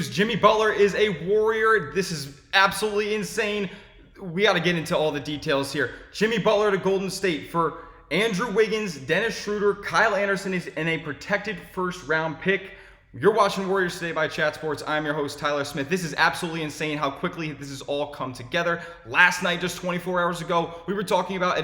Jimmy Butler is a warrior. This is absolutely insane. We got to get into all the details here. Jimmy Butler to Golden State for Andrew Wiggins, Dennis Schroder, Kyle Anderson is in a protected first-round pick. You're watching Warriors Today by Chat Sports. I'm your host, Tyler Smith. This is absolutely insane how quickly this has all come together. Last night, just 24 hours ago, we were talking about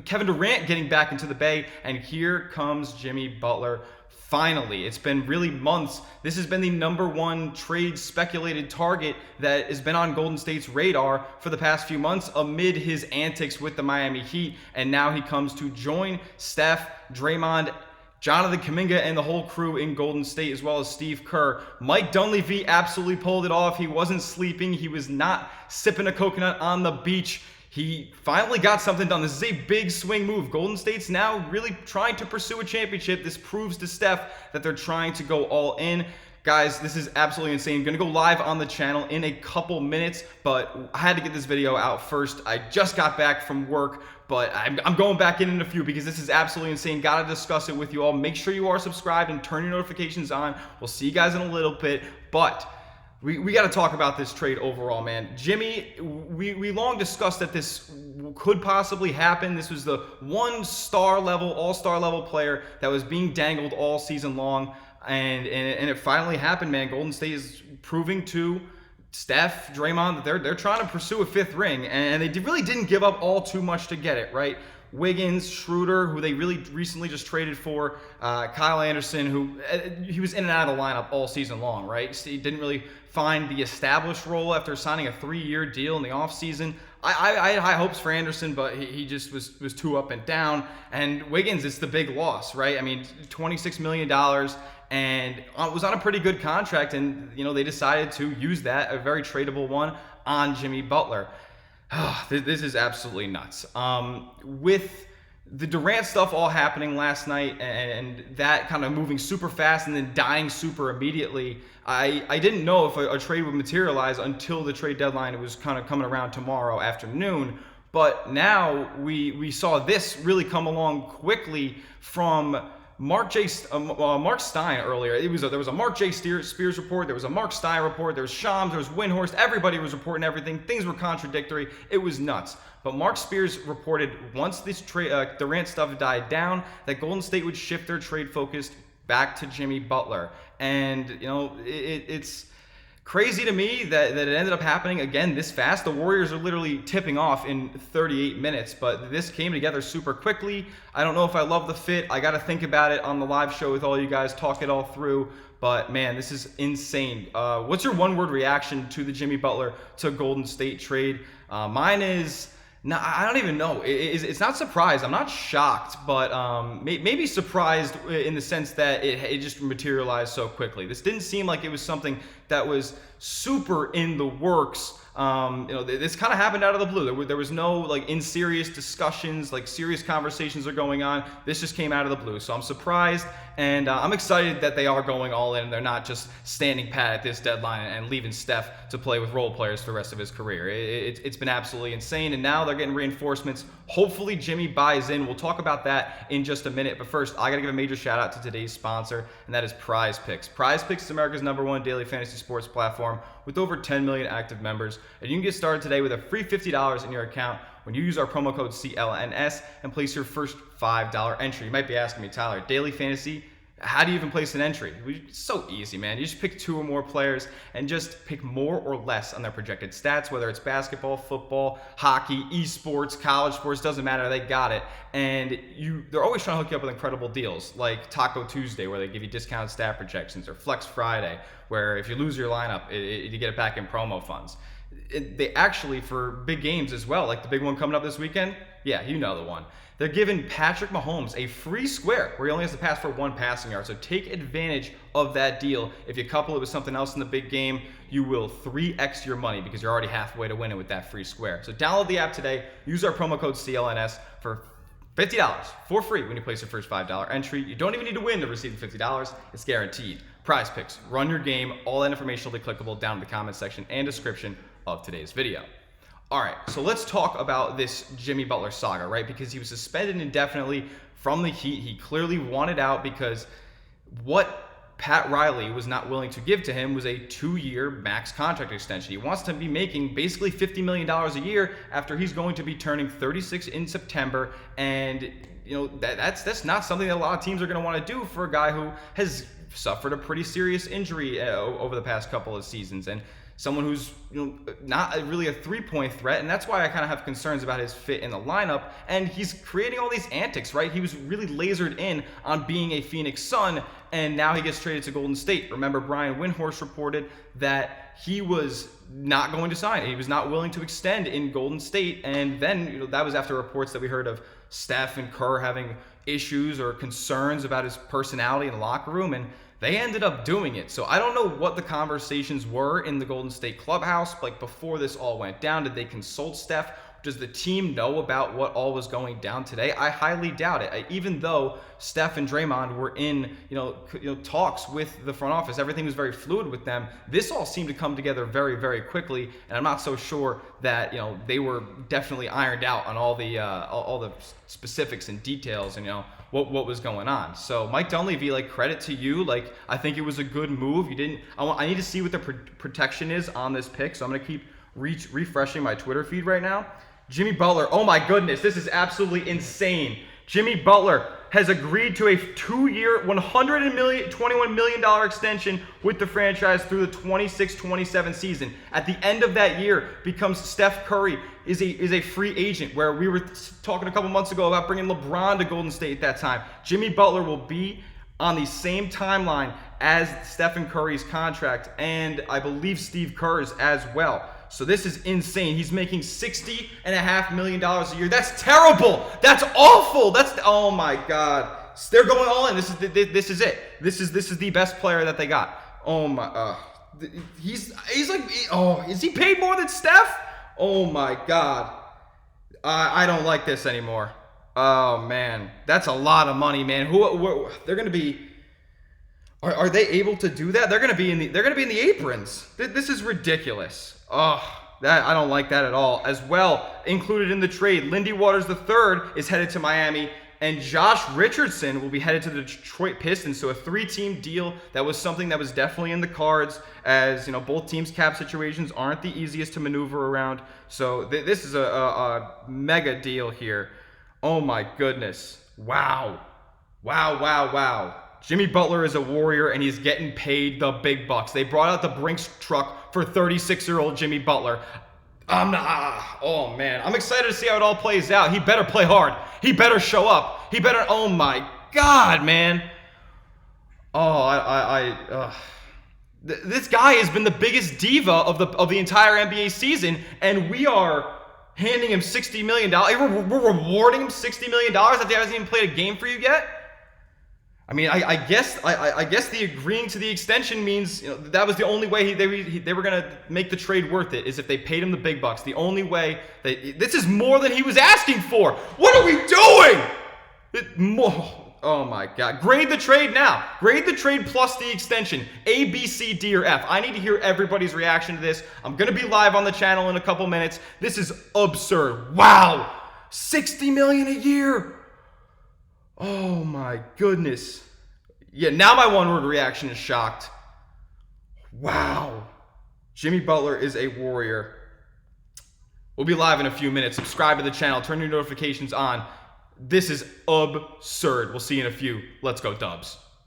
Kevin Durant getting back into the Bay, and here comes Jimmy Butler. Finally, it's been really months. This has been the number one trade speculated target that has been on Golden State's radar for the past few months amid his antics with the Miami Heat. And now he comes to join Steph, Draymond, Jonathan Kuminga, and the whole crew in Golden State, as well as Steve Kerr. Mike Dunleavy absolutely pulled it off. He wasn't sleeping. He was not sipping a coconut on the beach. He finally got something done. This is a big swing move. Golden State's now really trying to pursue a championship. This proves to Steph that they're trying to go all in. Guys, this is absolutely insane. I'm going to go live on the channel in a couple minutes, but I had to get this video out first. I just got back from work, but I'm going back in a few because this is absolutely insane. Got to discuss it with you all. Make sure you are subscribed and turn your notifications on. We'll see you guys in a little bit, but we got to talk about this trade overall, man. Jimmy, we long discussed that this could possibly happen. This was the all-star level player that was being dangled all season long, and it finally happened, man. Golden State is proving to Steph, Draymond, that they're trying to pursue a fifth ring, and they really didn't give up all too much to get it, right? Wiggins, Schroder, who they really recently just traded for, Kyle Anderson, who he was in and out of the lineup all season long, right? So he didn't really find the established role after signing a 3-year deal in the offseason. I had high hopes for Anderson, but he just was too up and down. And Wiggins, it's the big loss, right? I mean, $26 million, and was on a pretty good contract, and they decided to use that, a very tradable one, on Jimmy Butler. This is absolutely nuts. With the Durant stuff all happening last night and that kind of moving super fast and then dying super immediately, I didn't know if a trade would materialize until the trade deadline. It was kind of coming around tomorrow afternoon. But now we saw this really come along quickly from Mark Stein earlier. There was a Mark J. Spears report. There was a Mark Stein report. There was Shams. There was Windhorst. Everybody was reporting everything. Things were contradictory. It was nuts. But Mark Spears reported once this Durant stuff died down that Golden State would shift their trade focus back to Jimmy Butler. And it's crazy to me that it ended up happening again this fast. The Warriors are literally tipping off in 38 minutes, but this came together super quickly. I don't know if I love the fit. I got to think about it on the live show with all you guys, talk it all through. But man, this is insane. What's your one-word reaction to the Jimmy Butler to Golden State trade? Mine is, no, I don't even know. It's not surprised. I'm not shocked, but maybe surprised in the sense that it just materialized so quickly. This didn't seem like it was something that was super in the works. This kind of happened out of the blue. There was no in serious discussions, serious conversations are going on. This just came out of the blue. So I'm surprised, and I'm excited that they are going all in. They're not just standing pat at this deadline and leaving Steph to play with role players for the rest of his career. It's been absolutely insane, and now they're getting reinforcements. Hopefully Jimmy buys in. We'll talk about that in just a minute, but first I gotta give a major shout out to today's sponsor, and that is Prize Picks. Prize Picks is America's #1 daily fantasy sports platform with over 10 million active members, and you can get started today with a free $50 in your account when you use our promo code CLNS and place your first $5 entry. You might be asking me, Tyler, daily fantasy, how do you even place an entry? It's so easy, man. You just pick 2 or more players and just pick more or less on their projected stats, whether it's basketball, football, hockey, esports, college sports, doesn't matter. They got it. And they're always trying to hook you up with incredible deals like Taco Tuesday, where they give you discounted stat projections, or Flex Friday, where if you lose your lineup, you get it back in promo funds. They actually, for big games as well, like the big one coming up this weekend, yeah, you know the one. They're giving Patrick Mahomes a free square where he only has to pass for 1 passing yard. So take advantage of that deal. If you couple it with something else in the big game, you will 3x your money because you're already halfway to winning with that free square. So download the app today. Use our promo code CLNS for $50 for free when you place your first $5 entry. You don't even need to win to receive the $50. It's guaranteed. Prize Picks. Run your game. All that information will be clickable down in the comment section and description of today's video. All right, so let's talk about this Jimmy Butler saga, right? Because he was suspended indefinitely from the Heat. He clearly wanted out because what Pat Riley was not willing to give to him was a 2-year max contract extension. He wants to be making basically $50 million a year after he's going to be turning 36 in September. And that's not something that a lot of teams are going to want to do for a guy who has suffered a pretty serious injury over the past couple of seasons, and someone who's not really a three-point threat. And that's why I kind of have concerns about his fit in the lineup. And he's creating all these antics, right? He was really lasered in on being a Phoenix Sun, and now he gets traded to Golden State. Remember, Brian Windhorst reported that he was not going to sign. He was not willing to extend in Golden State. And then that was after reports that we heard of Steph and Kerr having issues or concerns about his personality in the locker room, and they ended up doing it. So I don't know what the conversations were in the Golden State clubhouse, like before this all went down. Did they consult Steph? Does the team know about what all was going down today? I highly doubt it. Even though Steph and Draymond were in talks with the front office, everything was very fluid with them. This all seemed to come together very, very quickly, and I'm not so sure that they were definitely ironed out on all the specifics and details and what was going on. So Mike Dunleavy, credit to you. I think it was a good move. I need to see what the protection is on this pick, so I'm gonna keep refreshing my Twitter feed right now. Jimmy Butler, oh my goodness, this is absolutely insane. Jimmy Butler has agreed to a 2-year, $121 million extension with the franchise through the 26-27 season. At the end of that year, becomes Steph Curry is a free agent, where we were talking a couple months ago about bringing LeBron to Golden State at that time. Jimmy Butler will be on the same timeline as Stephen Curry's contract, and I believe Steve Kerr's as well. So this is insane. He's making $60.5 million a year. That's terrible. That's awful. Oh my God. They're going all in. This is it. This is the best player that they got. Oh my. Is he paid more than Steph? Oh my God. I don't like this anymore. Oh man, that's a lot of money, man. Who they're going to be? Are they able to do that? They're going to be in the aprons. This is ridiculous. Oh, I don't like that at all. As well, included in the trade, Lindy Waters III is headed to Miami, and Josh Richardson will be headed to the Detroit Pistons. So a 3-team deal. That was something that was definitely in the cards, as both teams' cap situations aren't the easiest to maneuver around. So this is a mega deal here. Oh my goodness. Wow. Jimmy Butler is a warrior, and he's getting paid the big bucks. They brought out the Brinks truck for 36-year-old Jimmy Butler. Oh man, I'm excited to see how it all plays out. He better play hard. He better show up. Oh my God, man. This guy has been the biggest diva of the entire NBA season, and we are handing him $60 million. We're rewarding him $60 million after he hasn't even played a game for you yet. I mean, I guess the agreeing to the extension means that was the only way they were gonna make the trade worth it, is if they paid him the big bucks. The only way this is more than he was asking for. What are we doing? Oh my God! Grade the trade now. Grade the trade plus the extension. A, B, C, D, or F. I need to hear everybody's reaction to this. I'm gonna be live on the channel in a couple minutes. This is absurd. Wow, $60 million a year. Oh my goodness. Yeah, now my one-word reaction is shocked. Wow. Jimmy Butler is a warrior. We'll be live in a few minutes. Subscribe to the channel. Turn your notifications on. This is absurd. We'll see you in a few. Let's go Dubs.